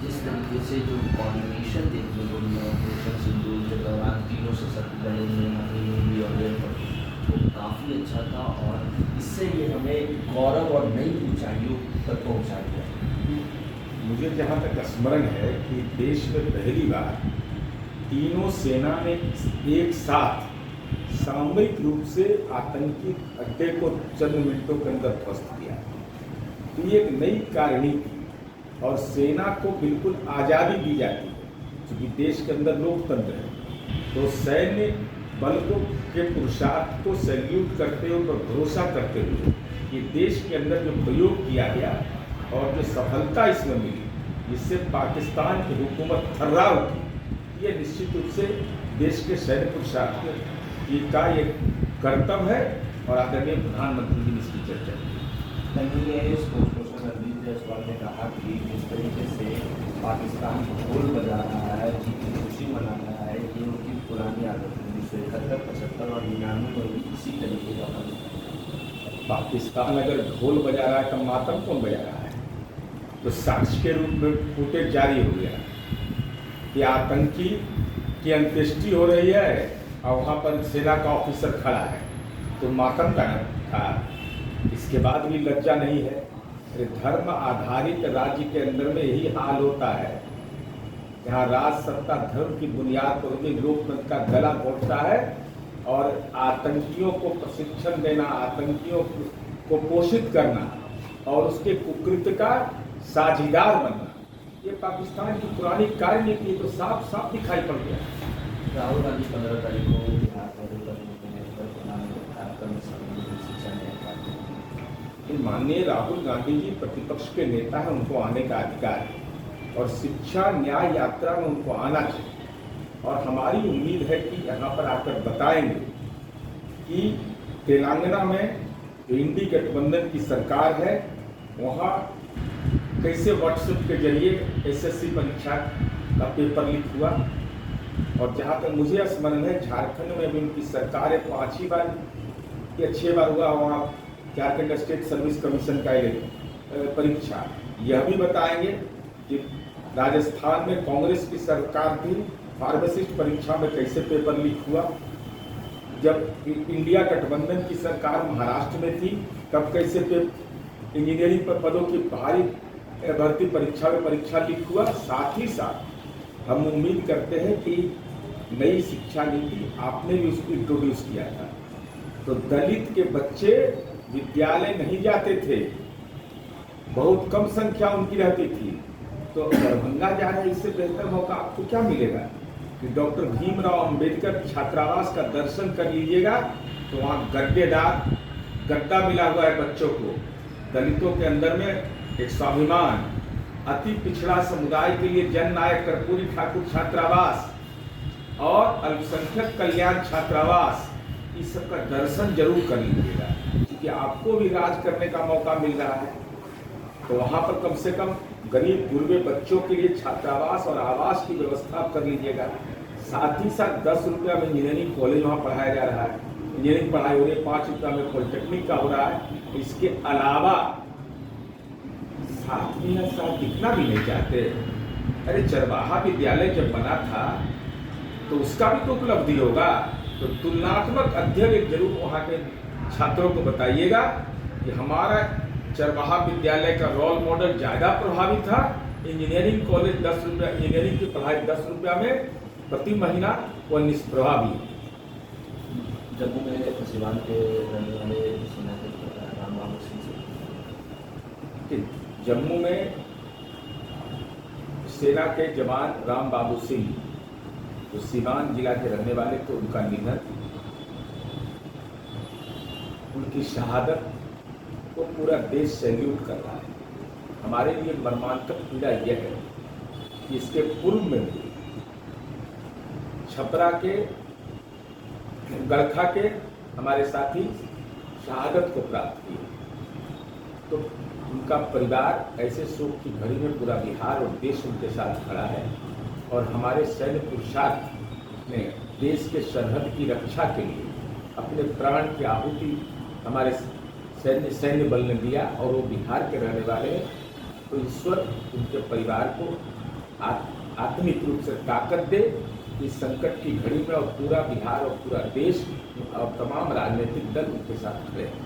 जिस तरीके से जो कोऑर्डिनेशन देखने को मिला ऑपरेशन सिंदूर के दौरान तीनों सशक्त लड़े में भी और एयरपोर्ट, वो काफ़ी अच्छा था और इससे ये हमें गौरव और नई ऊंचाइयों तक पहुंचा दिया। मुझे जहाँ तक स्मरण है कि देश में पहली बार तीनों सेना ने एक साथ सामूहिक रूप से आतंकी अड्डे को चंद मिनटों के अंदर ध्वस्त किया। तो ये एक नई कार्यनीति और सेना को बिल्कुल आज़ादी दी जाती है, क्योंकि देश के अंदर लोकतंत्र है। तो सैन्य बल को के पुरुषार्थ को सैल्यूट करते हुए और भरोसा करते हुए ये देश के अंदर जो प्रयोग किया गया और जो सफलता इसमें मिली, जिससे पाकिस्तान की हुकूमत थर्रा उठी, ये निश्चित रूप से देश के सैन्य पुरुषार्थ का ये कर्तव्य है और आदरणीय प्रधानमंत्री जी ने इसकी चर्चा की। स्पोर्ट्स पर्सन रणदीप जायसवाल ने कहा कि जिस तरीके से पाकिस्तान ढोल बजा रहा है, जीत की खुशी मना रहा है, ये उनकी पुरानी आदत है। 1971, 75 और 99 में भी इसी तरीके का फल है। पाकिस्तान अगर ढोल बजा रहा है तो मातम कौन बजा रहा है? तो साक्ष्य के रूप में फुटेज जारी हो गया कि आतंकी की अंत्येष्टि हो रही है और वहाँ पर सेना का ऑफिसर खड़ा है, तो मातम का था। इसके बाद भी लज्जा नहीं है। धर्म आधारित राज्य के अंदर में यही हाल होता है, जहाँ राज सत्ता धर्म की बुनियाद पर भी लोकतंत्र का गला घोटता है और आतंकियों को प्रशिक्षण देना, आतंकियों को पोषित करना और उसके कुकृत्य का साझीदार बनना, ये पाकिस्तान की पुरानी कार्यनीति तो साफ साफ दिखाई पड़ गया। राहुल गांधी 15 तारीख को बिहार माननीय राहुल गांधी जी प्रतिपक्ष के नेता हैं, उनको आने का अधिकार है और शिक्षा न्याय यात्रा में उनको आना चाहिए। और हमारी उम्मीद है कि यहाँ पर आकर बताएंगे कि तेलंगाना में जो इंडी गठबंधन की सरकार है, वहाँ कैसे व्हाट्सएप के जरिए एसएससी परीक्षा का पेपर लीक हुआ। और जहाँ तक मुझे स्मरण है, झारखंड में भी उनकी सरकार है 5 बार या 6 बार हुआ वहाँ झारखंड स्टेट सर्विस कमीशन का परीक्षा। यह भी बताएंगे कि राजस्थान में कांग्रेस की सरकार थी, फार्मासिस्ट परीक्षा में कैसे पेपर लीक हुआ। जब इंडिया गठबंधन की सरकार महाराष्ट्र में थी, तब कैसे इंजीनियरिंग पर पदों की भारी भर्ती परीक्षा में परीक्षा लीक हुआ। साथ ही साथ हम उम्मीद करते हैं कि नई शिक्षा नीति आपने भी उसको इंट्रोड्यूस किया था, तो दलित के बच्चे विद्यालय नहीं जाते थे, बहुत कम संख्या उनकी रहती थी। तो दरभंगा जा रहे, इससे बेहतर मौका आपको क्या मिलेगा कि डॉक्टर भीमराव अंबेडकर छात्रावास का दर्शन कर लीजिएगा, तो वहाँ गड्ढा मिला हुआ है बच्चों को। दलितों के अंदर में एक स्वाभिमान, अति पिछड़ा समुदाय के लिए जन नायक कर्पूरी ठाकुर छात्रावास और अल्पसंख्यक कल्याण छात्रावास, इस सब का दर्शन जरूर कर लीजिएगा, क्योंकि आपको भी राज करने का मौका मिल रहा है। तो वहाँ पर कम से कम गरीब गुरबे बच्चों के लिए छात्रावास और आवास की व्यवस्था कर लीजिएगा। साथ ही साथ 10 रुपया में इंजीनियरिंग कॉलेज वहाँ पढ़ाया जा रहा है, इंजीनियरिंग पढ़ाई हो रही है, 5 रुपया में पॉलिटेक्निक का हो रहा है। इसके अलावा साथ में साथ दिखना भी नहीं चाहते। अरे चरवाहा विद्यालय जब बना था तो उसका भी तो उपलब्धि होगा, तो तुलनात्मक अध्ययन जरूर वहाँ के छात्रों को बताइएगा कि हमारा चरवाहा विद्यालय का रोल मॉडल ज़्यादा प्रभावी था। इंजीनियरिंग कॉलेज 10 रुपया, इंजीनियरिंग की पढ़ाई 10 रुपया में प्रति महीना वो निष्प्रभावी। जम्मू में सिवान के रहने वाले राम बाबू सिंह, जम्मू में सेना के जवान राम बाबू सिंह जो सिवान जिला के रहने वाले, तो उनका निधन, उनकी शहादत को पूरा देश सैल्यूट कर रहा है। हमारे लिए मर्मांतक पीड़ा यह है कि इसके पूर्व में भी छपरा के गड़खा के हमारे साथी शहादत को प्राप्त किए, तो उनका परिवार ऐसे शोक की घड़ी में पूरा बिहार और देश उनके साथ खड़ा है। और हमारे सैन्य पुरुषार्थ ने देश के सरहद की रक्षा के लिए अपने प्राण की आहुति हमारे सैन्य बल ने दिया और वो बिहार के रहने वाले हैं। तो ईश्वर उनके परिवार को आत्मिक रूप से ताकत दे इस संकट की घड़ी में, और पूरा बिहार और पूरा देश और तमाम राजनीतिक दल उनके साथ खड़े हैं।